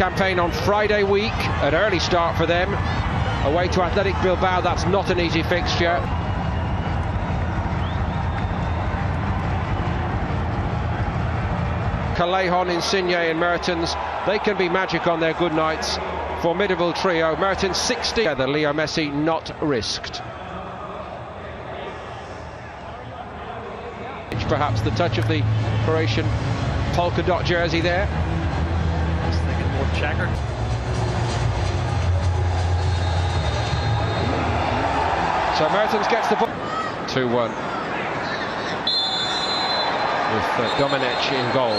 Campaign on Friday week, an early start for them. Away to Athletic Bilbao, that's not an easy fixture. Callejon, Insigne and Mertens, they can be magic on their good nights. Formidable trio. Mertens 60. Leo Messi not risked. Perhaps the touch of the Croatian polka dot jersey there. I was thinking more checkered. So Mertens gets the ball. 2-1. With Domenech in goal.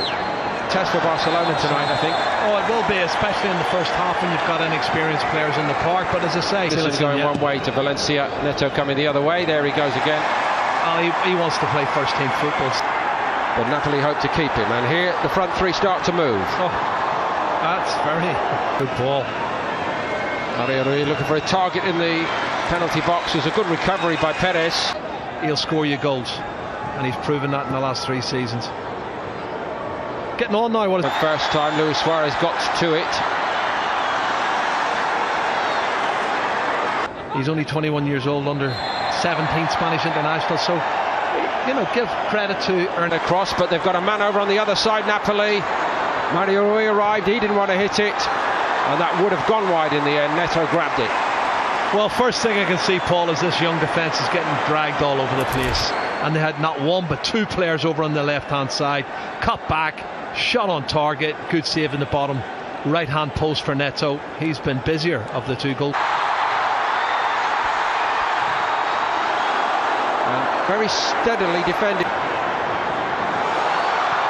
Test for Barcelona tonight, I think. Oh, it will be, especially in the first half when you've got inexperienced players in the park. But as I say, this is going one way to Valencia. Neto coming the other way. There he goes again. Oh, he wants to play first-team football. But Napoli hope to keep him. And here the front three start to move. Oh, that's very good ball. Mario Rui looking for a target in the penalty box. There's a good recovery by Perez. He'll score you goals, and he's proven that in the last 3 seasons. Getting on now. The first time Luis Suarez got to it. He's only 21 years old, under 17 Spanish international, so you know, give credit to earn a cross, but they've got a man over on the other side. Napoli. Mario Rui arrived, he didn't want to hit it, and that would have gone wide in the end. Neto grabbed it. Well, first thing I can see, Paul, is this young defence is getting dragged all over the place, and they had not one but 2 players over on the left hand side. Cut back, shot on target, good save in the bottom right hand post for Neto. He's been busier of the 2 goals. Very steadily defended.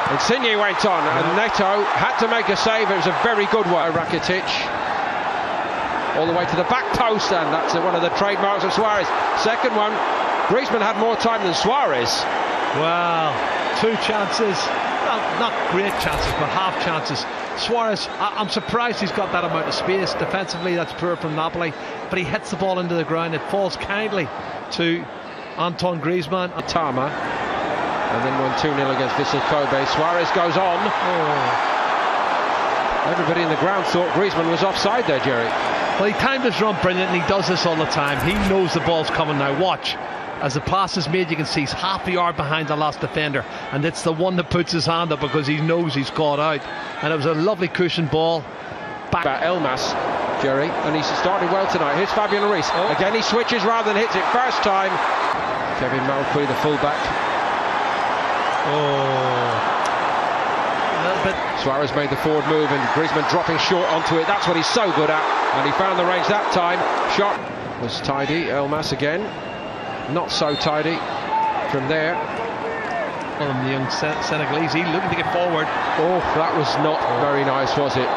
Insigne went on, and Neto had to make a save. It was a very good one. Rakitic all the way to the back post, and that's one of the trademarks of Suarez. Second one, Griezmann had more time than Suarez. Well, 2 chances, not great chances, but half chances. Suarez, I'm surprised he's got that amount of space. Defensively, that's poor from Napoli, but he hits the ball into the ground. It falls kindly to Antoine Griezmann. Tama, and then won 2-0 against Vissel Kobe. Suarez goes on. Oh. Everybody in the ground thought Griezmann was offside there, Jerry. Well, he timed his run brilliant, and he does this all the time. He knows the ball's coming now. Watch. As the pass is made, you can see he's half a yard behind the last defender, and it's the one that puts his hand up because he knows he's caught out. And it was a lovely cushion ball. Back. Elmas, Jerry, and he's started well tonight. Here's Fabian Ruiz. Oh. Again, he switches rather than hits it first time. Kevin Malcuit, the fullback. Oh, a little bit. Suarez made the forward move, and Griezmann dropping short onto it. That's what he's so good at, and he found the range that time. Shot was tidy. Elmas again, not so tidy from there. Well, the young Senegalese, he looking to get forward. Oh, that was not very nice, was it?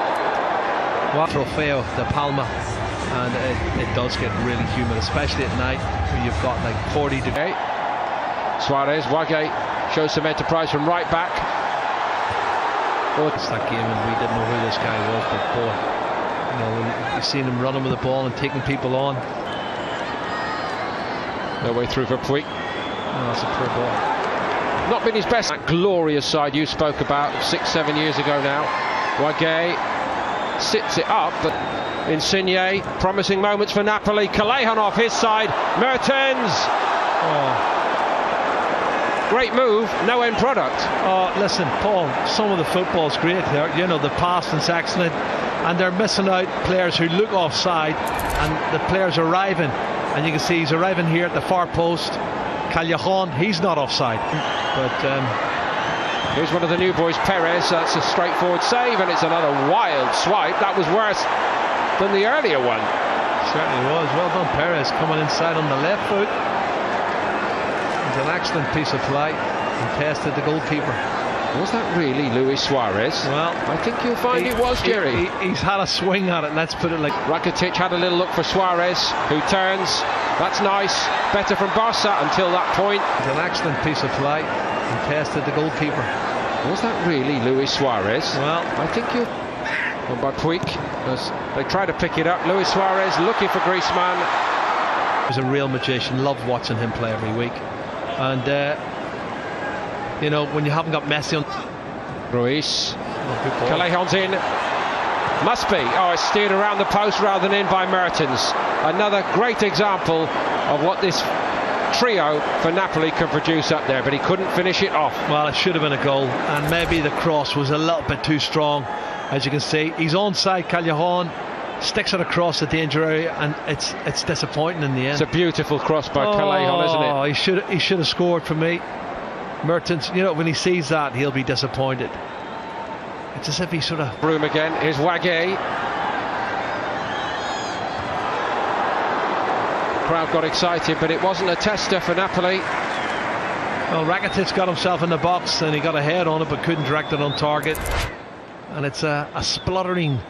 Trofeo de Palma, and it does get really humid, especially at night when you've got like 40 degrees. Suarez, Wage shows some enterprise from right back. Oh, it's that game, and we didn't know who this guy was, but boy, you know, you've seen him running with the ball and taking people on. No way through for Puig. Oh, that's a poor ball. Not been his best. That glorious side you spoke about 6-7 years ago now. Wage sits it up, but Insigne, promising moments for Napoli. Callejon off his side. Mertens. Oh. Great move, no end product. Oh, listen, Paul, some of the football's great there. You know, the passing's excellent, and they're missing out players who look offside, and the players arriving, and you can see he's arriving here at the far post. Callejon, he's not offside, but here's one of the new boys, Perez. That's a straightforward save, and it's another wild swipe. That was worse than the earlier one. Certainly was. Well done, Perez, coming inside on the left foot. It's an excellent piece of play, and tested the goalkeeper. Was that really Luis Suarez? Well, I think you'll find it was, Jerry. He's had a swing at it, let's put it like. Rakitic had a little look for Suarez, who turns. That's nice. Better from Barca until that point. It's an excellent piece of play, and tested the goalkeeper. Was that really Luis Suarez? Well, I think you. Well, by Puig, as they try to pick it up. Luis Suarez looking for Griezmann. He's a real magician. Love watching him play every week. And you know, when you haven't got Messi on. Ruiz. Callejon's in. Must be. Oh, it's steered around the post rather than in by Mertens. Another great example of what this trio for Napoli can produce up there, but he couldn't finish it off. Well, it should have been a goal, and maybe the cross was a little bit too strong. As you can see, he's onside. Callejon sticks it across the danger area, and it's disappointing in the end. It's a beautiful cross by Callejon, isn't it? Oh, he should have scored for me. Mertens, you know, when he sees that, he'll be disappointed. It's as if he sort of... Room again. Here's Wagé. Crowd got excited, but it wasn't a tester for Napoli. Well, Rakitic got himself in the box and he got a head on it, but couldn't direct it on target. And it's a spluttering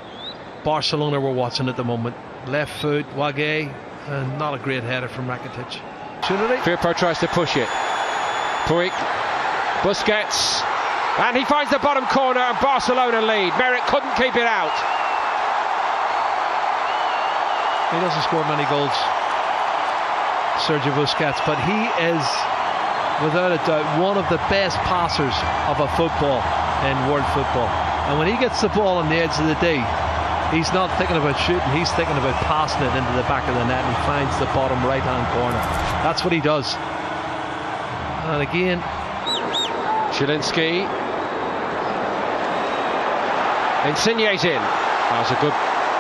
Barcelona we're watching at the moment. Left foot, Wagé, and not a great header from Rakitic. Firpo tries to push it. Puig, Busquets, and he finds the bottom corner, and Barcelona lead. Merritt couldn't keep it out. He doesn't score many goals, Sergio Busquets, but he is, without a doubt, one of the best passers of a football in world football. And when he gets the ball on the edge of the D, he's not thinking about shooting, he's thinking about passing it into the back of the net, and he finds the bottom right hand corner. That's what he does. And again, Zielinski. Insigne's in. That was a good,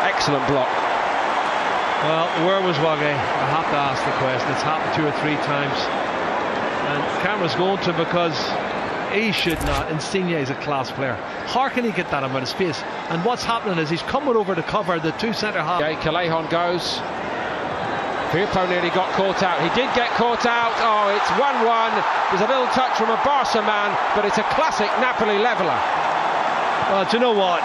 excellent block. Well, where was Wagé? I have to ask the question. It's happened 2 or 3 times, and camera's going to, because he should not. Insigne is a class player. How can he get that amount of space? And what's happening is he's coming over to cover the 2 centre half. Okay, Callejon goes. Firpo nearly got caught out. He did get caught out. Oh, it's 1-1. There's a little touch from a Barca man, but it's a classic Napoli leveller. Well, do you know what?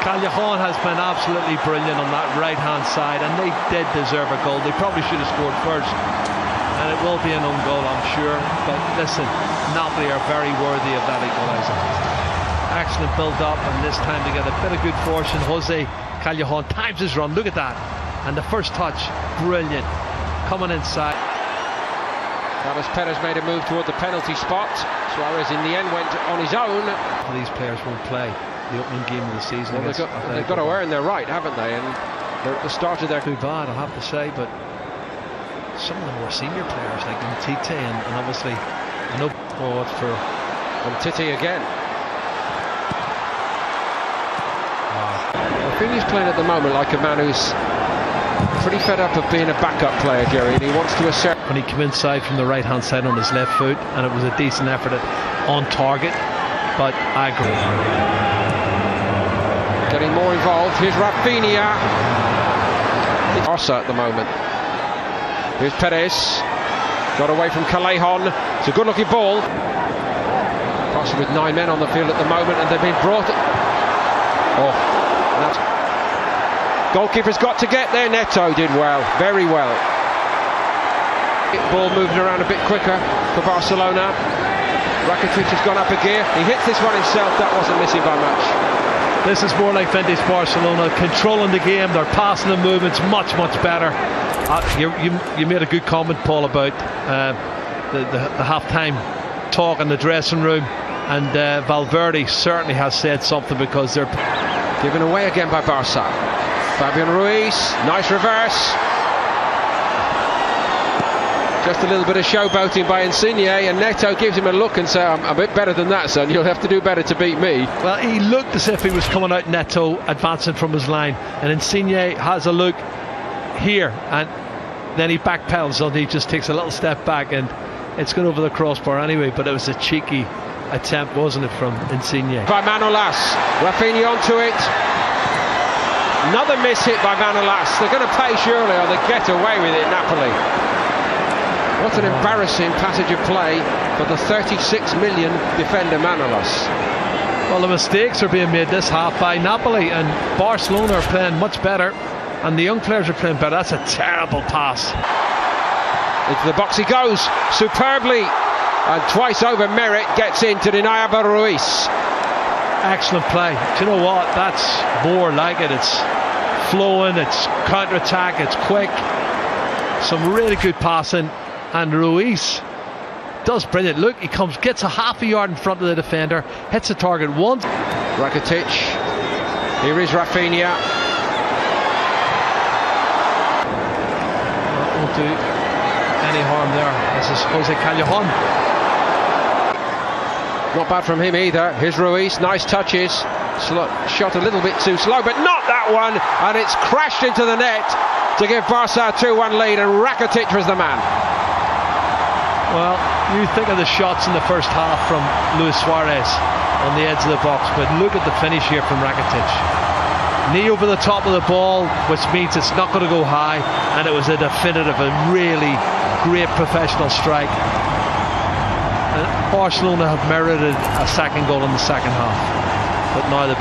Callejon has been absolutely brilliant on that right hand side, and they did deserve a goal. They probably should have scored first, and it will be an own goal, I'm sure. But listen, Napoli are very worthy of that equaliser. Excellent build up, and this time they get a bit of good fortune. Jose Callejon times his run. Look at that. And the first touch, brilliant, coming inside. Carlos Perez made a move toward the penalty spot. Suarez in the end went on his own. These players won't play the opening game of the season. Well, they've got to earn their right, haven't they? And they're at the start of their... Too bad, I have to say, but some of the more senior players like Tite and obviously I know forward for... And Tite again. I think he's playing at the moment like a man who's pretty fed up of being a backup player, Jerry, and he wants to assert. When he came inside from the right hand side on his left foot, and it was a decent effort on target, but I agree. Getting more involved. Here's Rafinha. It's Barca at the moment. Here's Perez. Got away from Callejon. It's a good looking ball. Barca with 9 men on the field at the moment, and they've been brought... Oh, that's... Goalkeeper's got to get there. Neto did well, very well. Ball moving around a bit quicker for Barcelona. Rakitic has gone up a gear. He hits this one himself. That wasn't missing by much. This is more like vintage Barcelona, controlling the game. They're passing the movements much better. You made a good comment, Paul, about the half-time talk in the dressing room, and Valverde certainly has said something, because they're given away again by Barca. Fabian Ruiz, nice reverse. Just a little bit of showboating by Insigne, and Neto gives him a look and says, I'm a bit better than that, son. You'll have to do better to beat me. Well, he looked as if he was coming out Neto, advancing from his line, and Insigne has a look here, and then he backpedals, and he just takes a little step back, and it's gone over the crossbar anyway. But it was a cheeky attempt, wasn't it, from Insigne? By Manolas, Rafinha onto it. Another miss hit by Manolas. They're going to pay surely, or they get away with it, Napoli. What an embarrassing passage of play for the 36 million defender Manolas. Well, the mistakes are being made this half by Napoli, and Barcelona are playing much better, and the young players are playing better. That's a terrible pass. Into the box he goes, superbly, and twice over Merritt gets in to deny Abel Ruiz. Excellent play. Do you know what? That's more like it. It's flowing, it's counter-attack, it's quick. Some really good passing, and Ruiz does brilliant. Look, he gets a half a yard in front of the defender, hits the target once. Rakitic Here is Rafinha. That won't do any harm there. This is Jose Callejon. Not bad from him either. Here's Ruiz, nice touches. Shot a little bit too slow, but not that one. And it's crashed into the net to give Barca a 2-1 lead, and Rakitic was the man. Well, you think of the shots in the first half from Luis Suarez on the edge of the box, but look at the finish here from Rakitic. Knee over the top of the ball, which means it's not going to go high, and it was a definitive, a really great professional strike. And Barcelona have merited a second goal in the second half, but now the